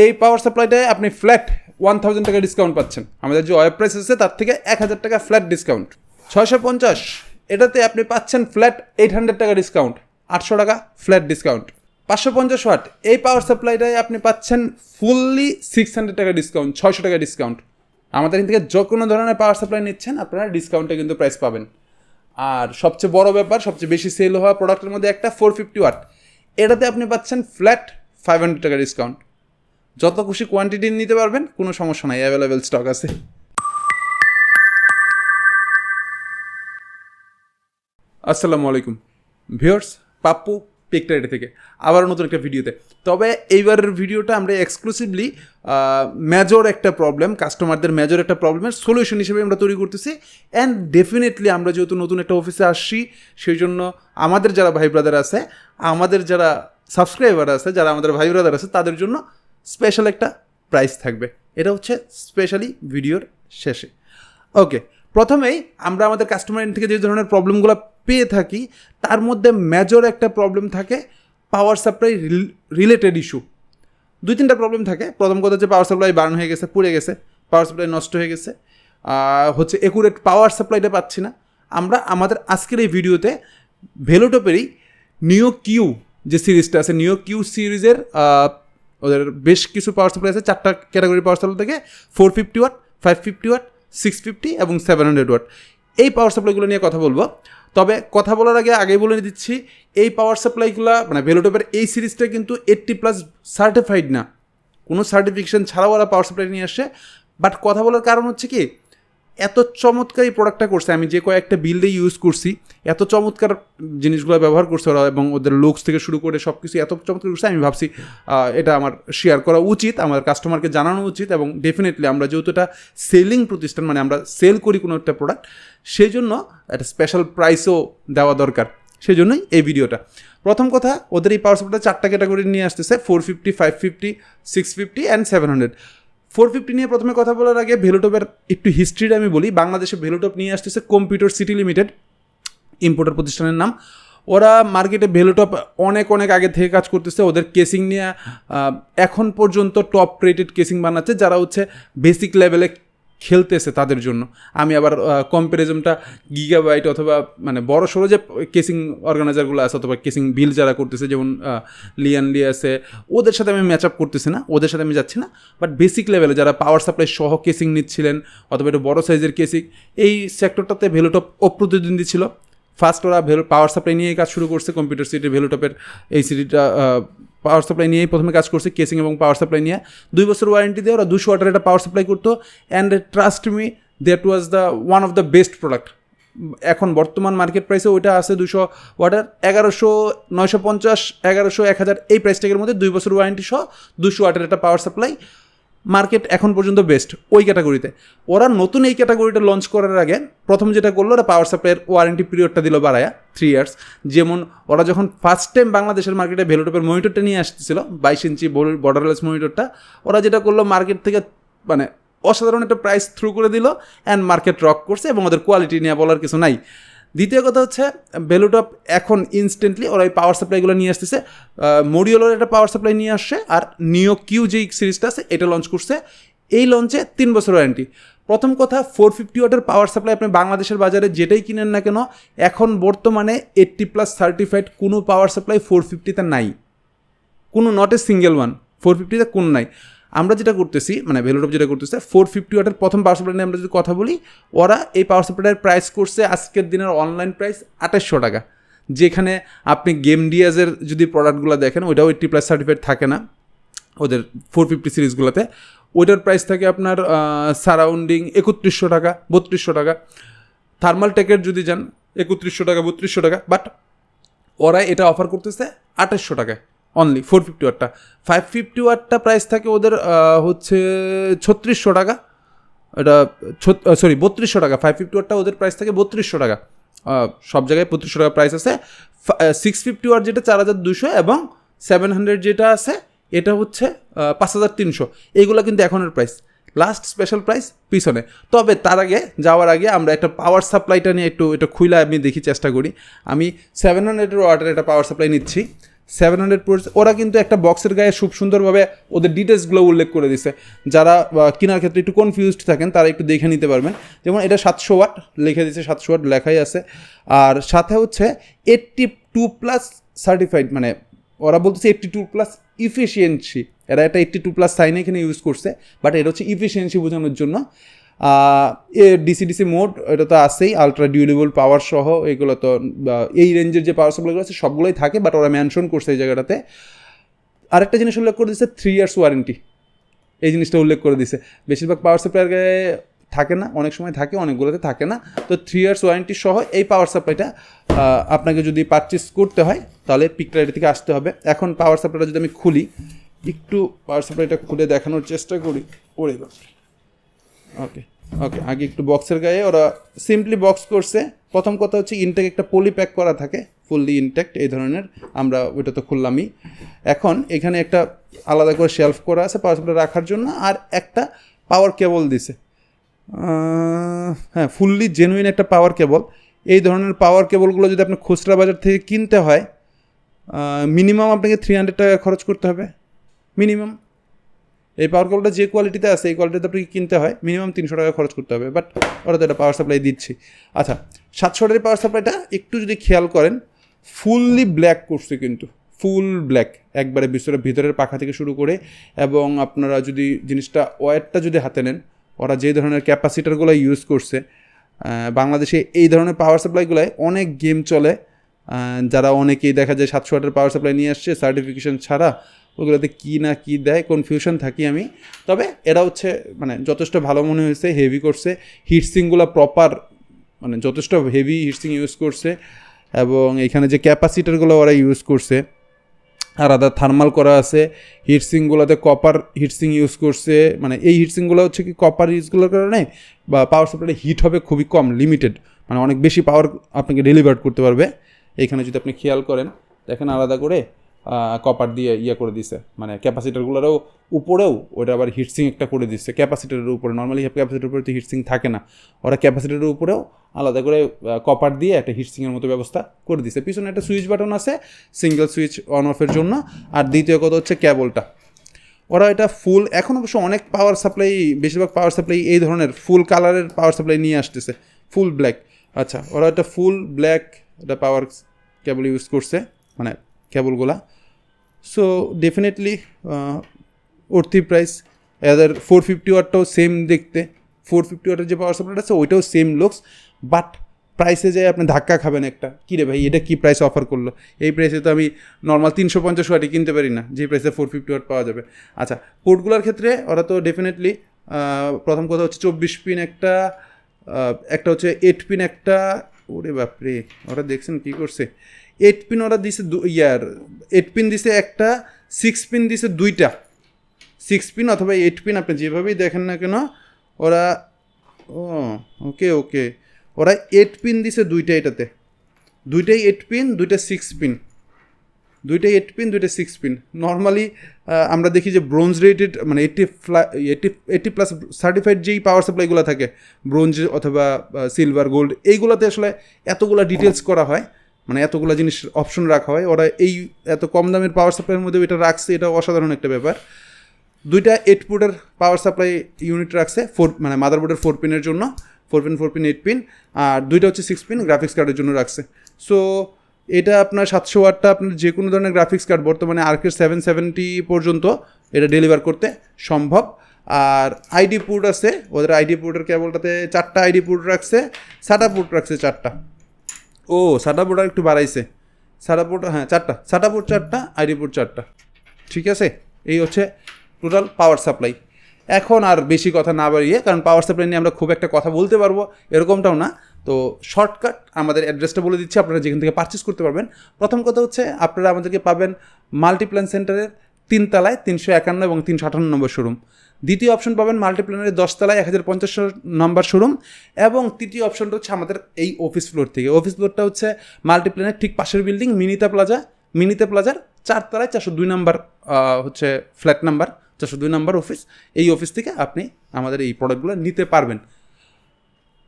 এই পাওয়ার সাপ্লাইটায় আপনি ফ্ল্যাট 1000 টাকা ডিসকাউন্ট পাচ্ছেন। আমাদের যে ওয়েব প্রাইস আছে তার থেকে 1000 টাকা ফ্ল্যাট ডিসকাউন্ট। 650 এটাতে আপনি পাচ্ছেন ফ্ল্যাট 800 টাকা ডিসকাউন্ট, 800 টাকা ফ্ল্যাট ডিসকাউন্ট। 550 ওয়াট এই পাওয়ার সাপ্লাইটায় আপনি পাচ্ছেন ফুললি 600 টাকা ডিসকাউন্ট, 600 টাকা ডিসকাউন্ট। আমাদের এখান থেকে যে কোনো ধরনের পাওয়ার সাপ্লাই নিচ্ছেন আপনারা ডিসকাউন্টে কিন্তু প্রাইস পাবেন। আর সবচেয়ে বড় ব্যাপার, সবচেয়ে বেশি সেল হওয়া প্রোডাক্টের মধ্যে একটা 450 ওয়াট, এটাতে আপনি পাচ্ছেন ফ্ল্যাট 500 টাকা ডিসকাউন্ট। যত খুশি কোয়ান্টিটি নিতে পারবেন, কোনো সমস্যা নাই, অ্যাভেলেবেল স্টক আছে। আসসালামু আলাইকুম ভিউয়ার্স, পাপ্পু পিকটাইডে থেকে আবারও নতুন একটা ভিডিওতে। তবে এইবারের ভিডিওটা আমরা এক্সক্লুসিভলি মেজর একটা প্রবলেম, কাস্টমারদের মেজর একটা প্রবলেমের সলিউশন হিসেবে আমরা তৈরি করতেছি। অ্যান্ড ডেফিনেটলি আমরা যেহেতু নতুন একটা অফিসে আসছি, সেই জন্য আমাদের যারা ভাই ব্রাদার আছে, আমাদের যারা সাবস্ক্রাইবার আছে, যারা আমাদের ভাই ব্রাদার আছে, তাদের জন্য স্পেশাল একটা প্রাইস থাকবে। এটা হচ্ছে স্পেশালি ভিডিওর শেষে। ওকে, প্রথমেই আমরা আমাদের কাস্টমার থেকে যে ধরনের প্রবলেমগুলো পেয়ে থাকি তার মধ্যে মেজর একটা প্রবলেম থাকে পাওয়ার সাপ্লাই রিলেটেড ইস্যু। 2-3টা প্রবলেম থাকে। প্রথম কথা হচ্ছে পাওয়ার সাপ্লাই বার্ন হয়ে গেছে, পুড়ে গেছে, পাওয়ার সাপ্লাই নষ্ট হয়ে গেছে, হচ্ছে একুরেট পাওয়ার সাপ্লাইটা পাচ্ছি না। আমরা আমাদের আজকের এই ভিডিওতে ভেলোটপেরই নিও কিউ যে সিরিজটা আছে, নিও কিউ সিরিজের ওদের বেশ কিছু পাওয়ার সাপ্লাই আছে, 4টা ক্যাটাগরি পাওয়ার সাপ্লাই থেকে 450 ওয়াট, 550 ওয়াট, 650 এবং 700 ওয়াট। এই পাওয়ার সাপ্লাইগুলো নিয়ে কথা বলবো। তবে কথা বলার আগেই বলে দিচ্ছি, এই পাওয়ার সাপ্লাইগুলো মানে ভেলোটপের এই সিরিজটা কিন্তু 80+ সার্টিফাইড না, কোনো সার্টিফিকেশন ছাড়াও ওরা পাওয়ার সাপ্লাই নিয়ে আসে। বাট কথা বলার কারণ হচ্ছে কি, এত চমৎকার এই প্রোডাক্টটা করছে, আমি যে কয়েকটা বিল্ডে ইউজ করছি, এত চমৎকার জিনিসগুলো ব্যবহার করছে ওরা, এবং ওদের লুকস থেকে শুরু করে সব কিছু এত চমৎকার করছে, আমি ভাবছি এটা আমার শেয়ার করা উচিত, আমার কাস্টমারকে জানানো উচিত। এবং ডেফিনেটলি আমরা যেহেতু এটা সেলিং প্রতিষ্ঠান, মানে আমরা সেল করি কোনো একটা প্রোডাক্ট, সেই জন্য একটা স্পেশাল প্রাইসও দেওয়া দরকার, সেই জন্যই এই ভিডিওটা। প্রথম কথা, ওদের এই পাওয়ার সাপ্লাই 4টা ক্যাটাগরি নিয়ে আসতেছে, 450, 550, 650 অ্যান্ড 700। 450 নিয়ে প্রথমে কথা বলার আগে ভেলোটপের একটু হিস্ট্রিটা আমি বলি। বাংলাদেশে ভেলোটপ নিয়ে আসতেছে কম্পিউটার সিটি লিমিটেড, ইম্পোর্টার প্রতিষ্ঠানের নাম। ওরা মার্কেটে ভেলোটপ অনেক আগে থেকে কাজ করতেছে। ওদের কেসিং নিয়ে এখন পর্যন্ত টপ রেটেড কেসিং বানাচ্ছে, যারা হচ্ছে বেসিক লেভেলে খেলতেছে তাদের জন্য। আমি আবার কম্প্যারিজনটা গিগাবাইট অথবা মানে বড় সড়ো যে কেসিং অর্গানাইজারগুলো আছে অথবা কেসিং বিল যারা করতেছে, যেমন লিয়ানলি আছে, ওদের সাথে আমি ম্যাচ আপ করতেছি না, ওদের সাথে আমি যাচ্ছি না। বাট বেসিক লেভেলে যারা পাওয়ার সাপ্লাই সহ কেসিং নিচ্ছিলেন অথবা একটু বড়ো সাইজের কেসিং, এই সেক্টরটাতে ভেলোটপ অপ্রতিদ্বন্দ্বী ছিল। ফার্স্ট ওরা পাওয়ার সাপ্লাই নিয়েই কাজ শুরু করছে, কম্পিউটার সিটি ভেলোটপের এই সিটিটা পাওয়ার সাপ্লাই নিয়েই প্রথমে কাজ করছে, কেসিং এবং পাওয়ার সাপ্লাই নিয়ে। 2 বছর ওয়ারেন্টি দিয়ে ওরা 200 ওয়াটের একটা পাওয়ার সাপ্লাই করতো। And trust me, that was the one of the best product. এখন বর্তমান মার্কেট প্রাইসে ওইটা আছে 200 ওয়াটের 1100, 950, 1100, 1000 এই প্রাইস ট্যাগের মধ্যে 2 বছর ওয়ারেন্টি সহ 200 ওয়াটের একটা পাওয়ার সাপ্লাই। মার্কেট এখন পর্যন্ত বেস্ট ওই ক্যাটাগরিতে। ওরা নতুন এই ক্যাটাগরিটা লঞ্চ করার আগে প্রথম যেটা করলো, ওরা পাওয়ার সাপ্লাইয়ের ওয়ারেন্টি পিরিয়ডটা দিল বাড়ায়া 3 ইয়ার্স। যেমন ওরা যখন ফার্স্ট টাইম বাংলাদেশের মার্কেটে ভেলোটপের মনিটরটা নিয়ে আসতেছিল, 22 ইঞ্চি বর্ডারলেস মনিটরটা, ওরা যেটা করলো মার্কেট থেকে মানে অসাধারণ একটা প্রাইস থ্রু করে দিল, অ্যান্ড মার্কেট রক করছে, এবং ওদের কোয়ালিটি নিয়ে বলার কিছু নাই। দ্বিতীয় কথা হচ্ছে, ভেলোটপ এখন ইনস্ট্যান্টলি ওরা এই পাওয়ার সাপ্লাইগুলো নিয়ে আসতেছে। মডিউলার একটা পাওয়ার সাপ্লাই নিয়ে আসছে, আর নিও কিউ যেই সিরিজটা আছে এটা লঞ্চ করছে। এই লঞ্চে 3 বছর ওয়ারেন্টি। প্রথম কথা, 450 ওয়াটের পাওয়ার সাপ্লাই আপনি বাংলাদেশের বাজারে যেটাই কিনেন না কেন, এখন বর্তমানে 80+ সার্টিফাইড কোনো পাওয়ার সাপ্লাই 450তে নাই, কোনো নট এ সিঙ্গেল ওয়ান। 450তে কোনো নাই। আমরা যেটা করতেছি, মানে ভেলোটপ যেটা করতেছে, 450 ওয়াটের প্রথম পাওয়ার সাপ্লাই নিয়ে আমরা যদি কথা বলি, ওরা এই পাওয়ার সাপ্লাইয়ের প্রাইস করছে আজকের দিনের অনলাইন প্রাইস 2800 টাকা। যেখানে আপনি গেম ডিয়াজের যদি প্রোডাক্টগুলো দেখেন, ওইটাও 80+ সার্টিফাইড থাকে না ওদের 450 সিরিজগুলোতে। ওইটার প্রাইস থাকে আপনার সারাউন্ডিং 3100 টাকা, 3200 টাকা। থার্মাল টেকের যদি যান 3100 টাকা, 3200 টাকা। বাট ওরা এটা অফার করতেছে 2800 টাকায় অনলি 450 ওয়াটটা। 550 ওয়াটটা প্রাইস থাকে ওদের হচ্ছে 3600 টাকা, এটা 3200 টাকা। 550 ওয়াটটা ওদের প্রাইস থাকে 3200 টাকা, সব জায়গায় 3200 টাকা প্রাইস আছে। 650 ওয়াট যেটা 4200, এবং 700 যেটা আছে এটা হচ্ছে 5300। এইগুলো কিন্তু এখনের প্রাইস, লাস্ট স্পেশাল প্রাইস পিছনে। তবে তার আগে যাওয়ার আগে আমরা একটা পাওয়ার সাপ্লাইটা নিয়ে একটু এটা খুইলা আমি দেখি চেষ্টা করি। আমি 700 ওয়াটের একটা পাওয়ার সাপ্লাই নিচ্ছি। 700 পড়েছে। ওরা কিন্তু একটা বক্সের গায়ে খুব সুন্দরভাবে ওদের ডিটেলসগুলো উল্লেখ করে দিছে, যারা কেনার ক্ষেত্রে একটু কনফিউজড থাকেন তারা একটু দেখে নিতে পারবেন। যেমন এটা 700 ওয়াট লিখে দিচ্ছে, 700 ওয়াট লেখাই আছে। আর সাথে হচ্ছে 82+ সার্টিফাইড, মানে ওরা বলতেছে 82+ ইফিসিয়েন্সি, এরা একটা 82+ সাইন এখানে ইউজ করছে, বাট এটা হচ্ছে ইফিসিয়েন্সি বোঝানোর জন্য। ডিসি মোড এটা তো আছেই, আলট্রা ডিউরেবল পাওয়ার সহ এগুলো তো এই রেঞ্জের যে পাওয়ার সাপ্লাইগুলো আছে সবগুলোই থাকে, বাট ওরা মেনশন করছে এই জায়গাটাতে। আরেকটা জিনিস উল্লেখ করে দিচ্ছে 3 ইয়ার্স ওয়ারেন্টি, এই জিনিসটা উল্লেখ করে দিচ্ছে। বেশিরভাগ পাওয়ার সাপ্লাইয়ের গায়ে থাকে না, অনেক সময় থাকে, অনেকগুলোতে থাকে না। তো 3 ইয়ার্স ওয়ারেন্টি সহ এই পাওয়ার সাপ্লাইটা আপনাকে যদি পারচেস করতে হয় তাহলে পিকটার থেকে আসতে হবে। এখন পাওয়ার সাপ্লাইটা যদি আমি খুলি, একটু পাওয়ার সাপ্লাইটা খুলে দেখানোর চেষ্টা করি। ওরে ওকে ওকে, আগে একটু বক্সের গায়ে ওরা সিম্পলি বক্স করছে। প্রথম কথা হচ্ছে ইনটেক একটা পলি প্যাক করা থাকে, ফুললি ইনটেক্ট এই ধরনের, আমরা ওইটা তো খুললামই। এখন এখানে একটা আলাদা করে শেলফ করা আছে পাওয়ার সাপ্লাই রাখার জন্য, আর একটা পাওয়ার কেবল দিছে। হ্যাঁ, ফুললি জেনুইন একটা পাওয়ার কেবল। এই ধরনের পাওয়ার কেবলগুলো যদি আপনার খুচরা বাজার থেকে কিনতে হয়, মিনিমাম আপনাকে 300 টাকা খরচ করতে হবে মিনিমাম। এই পাওয়ার কেবলটা যে কোয়ালিটিতে আছে এই কোয়ালিটিতে আপনাকে কিনতে হয় মিনিমাম 300 টাকা খরচ করতে হবে, বাট ওরা তো এটা পাওয়ার সাপ্লাই দিচ্ছি। আচ্ছা, 700 পাওয়ার সাপ্লাইটা একটু যদি খেয়াল করেন, ফুললি ব্ল্যাক করছে, কিন্তু ফুল ব্ল্যাক একবারে ভিতরের পাখা থেকে শুরু করে। এবং আপনারা যদি জিনিসটা ওয়্যারটা যদি হাতে নেন, ওরা যে ধরনের ক্যাপাসিটারগুলো ইউজ করছে, বাংলাদেশে এই ধরনের পাওয়ার সাপ্লাইগুলোয় অনেক গেম চলে। যারা অনেকেই দেখা যায় 700 ওয়াটের পাওয়ার সাপ্লাই নিয়ে আসছে সার্টিফিকেশন ছাড়া, ওগুলোতে কী না কী দেয়, কনফিউশন থাকি আমি। তবে এরা হচ্ছে মানে যথেষ্ট ভালো মনে হয়েছে, হেভি করছে, হিটসিংগুলো প্রপার, মানে যথেষ্ট হেভি হিটসিং ইউজ করছে। এবং এখানে যে ক্যাপাসিটারগুলো ওরা ইউজ করছে আলাদা থার্মাল করা আছে। হিটসিংগুলোতে কপার হিটসিং ইউজ করছে, মানে এই হিটসিংগুলো হচ্ছে কি কপার ইউজগুলোর কারণে বা পাওয়ার সাপ্লাইটা হিট হবে খুবই কম, লিমিটেড, মানে অনেক বেশি পাওয়ার আপনাকে ডেলিভার করতে পারবে। এইখানে যদি আপনি খেয়াল করেন দেখেন আলাদা করে কপার দিয়ে করে দিছে, মানে ক্যাপাসিটারগুলোরও উপরেও ওটা আবার হিটসিং একটা করে দিচ্ছে ক্যাপাসিটারের উপরে। নর্মালি ক্যাপাসিটারের উপরে তো হিটসিং থাকে না, ওরা ক্যাপাসিটারের উপরেও আলাদা করে কপার দিয়ে একটা হিটসিংয়ের মতো ব্যবস্থা করে দিচ্ছে। পিছনে একটা সুইচ বাটন আছে সিঙ্গেল সুইচ অন অফের জন্য। আর দ্বিতীয় কথা হচ্ছে কেবলটা, ওরা এটা ফুল, এখন অবশ্য অনেক পাওয়ার সাপ্লাই, বেশিরভাগ পাওয়ার সাপ্লাই এই ধরনের ফুল কালারের পাওয়ার সাপ্লাই নিয়ে আসতেছে, ফুল ব্ল্যাক। আচ্ছা, ওরা এটা ফুল ব্ল্যাক এটা পাওয়ার কেবল ইউজ করছে, মানে কেবলগুলা। So definitely worthy price. এদের 450 ওয়াটটাও সেম দেখতে, 450 ওয়াটের যে পাওয়ার সাপ্লাইটা আছে ওইটাও সেম লুকস, বাট প্রাইসে যায় আপনি ধাক্কা খাবেন একটা, কী রে ভাই এটা কী প্রাইস অফার করলো, এই প্রাইসে তো আমি নর্মাল 350 ওয়াটই কিনতে পারি না, যে প্রাইসে 450 ওয়াট পাওয়া যাবে। আচ্ছা, পোর্টগুলোর ক্ষেত্রে ওরা তো ডেফিনেটলি প্রথম কথা হচ্ছে 24 পিন একটা, একটা হচ্ছে 8 পিন একটা। ওরে বাপরে, ওরা দেখছেন কী করছে, 8 পিন ওরা দিছে 8 পিন দিছে একটা, 6 পিন দিছে দুইটা, 6 পিন অথবা 8 পিন আপনি যেভাবেই দেখেন না কেন ওরা। ওকে ওকে, ওরা 8 পিন দিছে দুইটা, এটাতে দুইটাই 8 পিন, দুইটা 6 পিন, দুইটাই 8 পিন, দুইটা 6 পিন। নর্মালি আমরা দেখি যে ব্রোঞ্জ রেটেড, মানে 80+ সার্টিফাইড যেই পাওয়ার সাপ্লাইগুলো থাকে ব্রোঞ্জ অথবা সিলভার গোল্ড, এইগুলোতে আসলে এতগুলো ডিটেলস করা হয়, মানে এতগুলো জিনিস অপশন রাখা হয়। ওরা এই এত কম দামের পাওয়ার সাপ্লাইয়ের মধ্যে এটা রাখছে, এটা অসাধারণ একটা ব্যাপার। দুইটা 8 পোর্টের পাওয়ার সাপ্লাই ইউনিট রাখছে, 4 মানে মাদারবোর্ডের 4 পিনের জন্য, 4 পিন 8 পিন, আর দুইটা হচ্ছে 6 পিন গ্রাফিক্স কার্ডের জন্য রাখছে। সো এটা আপনার 700 ওয়াটটা আপনার যে কোনো ধরনের গ্রাফিক্স কার্ড বর্তমানে আর্কের 770 পর্যন্ত এটা ডেলিভার করতে সম্ভব। আর আইডি পোর্ট আছে, ওদের আইডি পোর্টের কেবলটাতে 4টা আইডি পোর্ট রাখছে, সাটা পোর্ট রাখছে 4টা। ও সাটা পোর্ট আর একটু বাড়াইছে, সাটা পোর্ট, হ্যাঁ 4টা, সাটা পোর্ট 4টা, আইডি পোর্ট 4টা। ঠিক আছে, এই হচ্ছে টোটাল পাওয়ার সাপ্লাই। এখন আর বেশি কথা না বাড়িয়ে, কারণ পাওয়ার সাপ্লাই নিয়ে আমরা খুব একটা কথা বলতে পারবো এরকমটাও না, তো শর্টকাট আমাদের অ্যাড্রেসটা বলে দিচ্ছি, আপনারা যেখান থেকে পারচেস করতে পারবেন। প্রথম কথা হচ্ছে আপনারা আমাদেরকে পাবেন মাল্টিপ্ল্যান সেন্টারের 3 তলায় 351 এবং 358 নম্বর শোরুম। দ্বিতীয় অপশন পাবেন মাল্টিপ্ল্যানের 10 তলায় 1050 নম্বর শোরুম। এবং তৃতীয় অপশনটা হচ্ছে আমাদের এই অফিস ফ্লোর থেকে। অফিস ফ্লোরটা হচ্ছে মাল্টিপ্ল্যানের ঠিক পাশের বিল্ডিং মিনিতা প্লাজার 4 তলায় 402 নম্বর হচ্ছে ফ্ল্যাট নাম্বার, 402 নম্বর অফিস। এই অফিস থেকে আপনি আমাদের এই প্রোডাক্টগুলো নিতে পারবেন।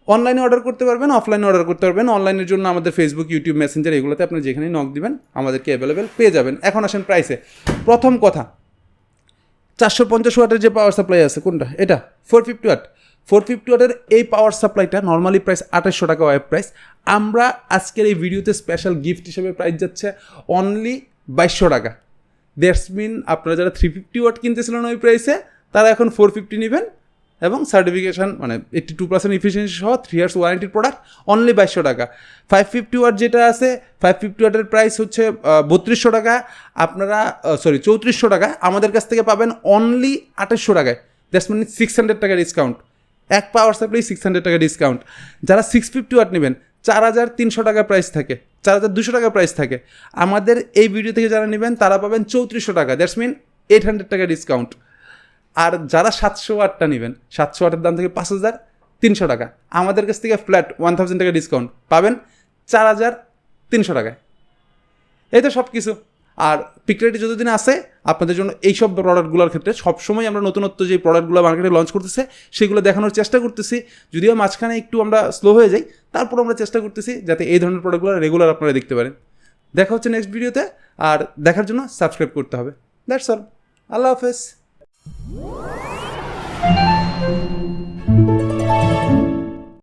অনলাইনে অর্ডার করতে পারবেন, অফলাইনে অর্ডার করতে পারবেন। অনলাইনের জন্য আমাদের ফেসবুক, ইউটিউব, মেসেঞ্জার এগুলোতে আপনি যেখানেই নক দিবেন আমাদেরকে অ্যাভেলেবেল পেয়ে যাবেন। এখন আসেন প্রাইসে। প্রথম কথা, 450 ওয়াটের যে পাওয়ার সাপ্লাই আছে কোনটা? এটা 450 ওয়াট। 450 ওয়াটের এই পাওয়ার সাপ্লাইটা নর্মালি প্রাইস 2800 টাকা ওয়েব প্রাইস। আমরা আজকের এই ভিডিওতে স্পেশাল গিফট হিসেবে প্রাইস যাচ্ছে অনলি 2200 টাকা। দ্যাটস মিন আপনারা যারা 350 ওয়াট কিনতেছিলেন ওই প্রাইসে, তারা এখন 450 নেবেন এবং সার্টিফিকেশান মানে 82% ইফিসিয়েন্সি সহ 3 ইয়ার্স ওয়ারেন্টির প্রোডাক্ট অনলি 2200 টাকা। 550 ওয়াট যেটা আছে, 550 ওয়াটের প্রাইস হচ্ছে 3200 টাকা। আপনারা 3400 টাকা আমাদের কাছ থেকে পাবেন অনলি 2800 টাকায়। দ্যাটস মিন 600 টাকা ডিসকাউন্ট। এক পাওয়ার সাপ্লাই 600 টাকা ডিসকাউন্ট। যারা 650 ওয়াট নেবেন 4300 টাকা প্রাইস থাকে, 4200 টাকা প্রাইস থাকে। আমাদের এই ভিডিও থেকে যারা নেবেন তারা পাবেন 3400 টাকা। দ্যাটস মিন 800 টাকা ডিসকাউন্ট। আর যারা 700 ওয়াটটা নেবেন, 700 ওয়াটের দাম থেকে 5300 টাকা, আমাদের কাছ থেকে ফ্ল্যাট 1000 টাকা ডিসকাউন্ট পাবেন 4300 টাকায়। এই তো সব কিছু। আর পিকরেটি যতদিন আসে আপনাদের জন্য এইসব প্রোডাক্টগুলোর ক্ষেত্রে সবসময় আমরা নতুনত্ব যে প্রোডাক্টগুলো মার্কেটে লঞ্চ করতেছে সেগুলো দেখানোর চেষ্টা করতেছি। যদিও মাঝখানে একটু আমরা স্লো হয়ে যাই, তারপর আমরা চেষ্টা করতেছি যাতে এই ধরনের প্রোডাক্টগুলো রেগুলার আপনারা দেখতে পারেন। দেখা হচ্ছে নেক্সট ভিডিওতে। আর দেখার জন্য সাবস্ক্রাইব করতে হবে। That's all. আল্লাহ হাফেজ।